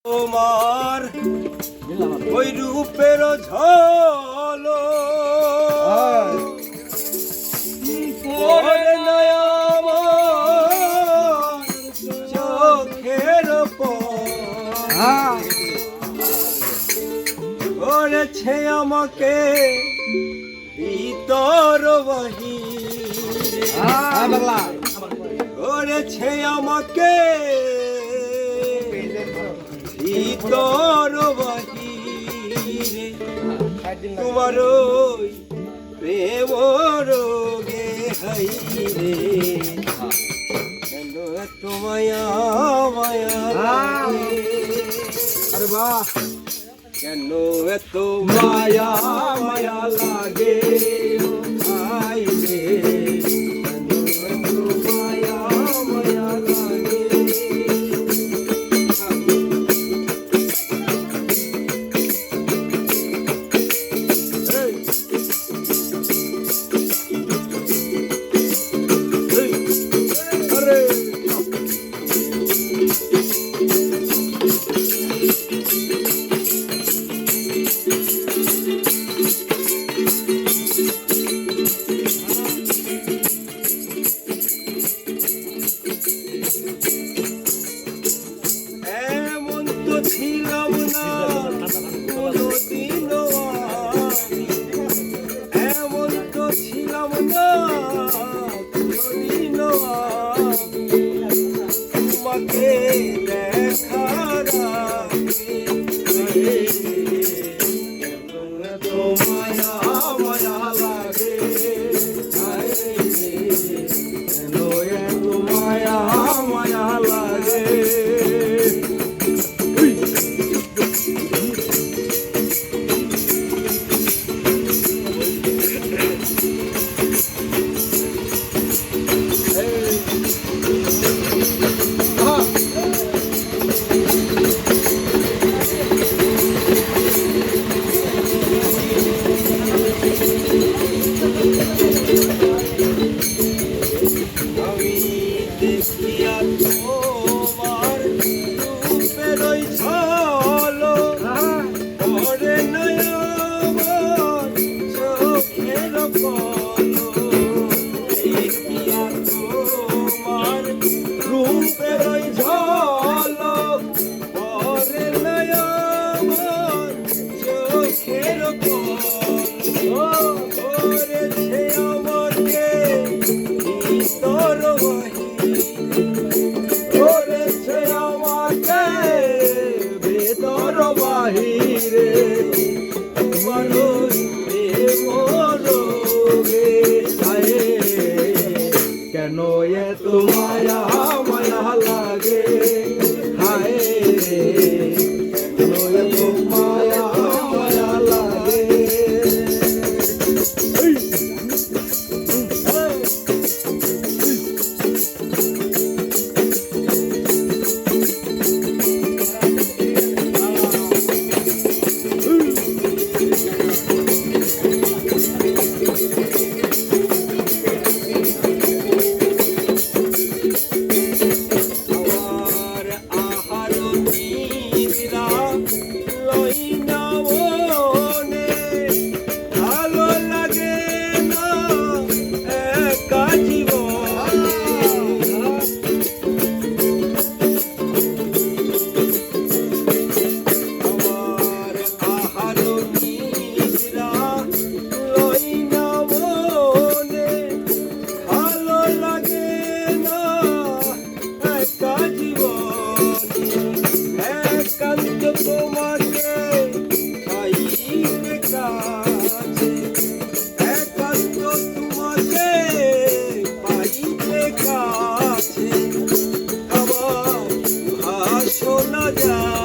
তোমার ওই রূপের ঝলো পড়ে না আমার চোখের করেছে আমাকে ভিতর বাহিরে করেছে আমাকে ভিতর বাহিরে তোমার প্রেম রোগে হাইরে কেন এত মায়া মায়া আরে বাহ কেন এত মায়া মায়া লাগে হাইরে কেন এত মায়া মায়া লাগে ছিলাম না কোনদিনও এমন তো ছিলাম না কোনদিনও তোমাকে দেখার আগে এত মায়া মায়া লাগে কেন এত মায়া মায়া লাগে কেন এত মায়া মায়া লাগে হায় কেন এত মায়া মায়া লাগে শোনা যায়।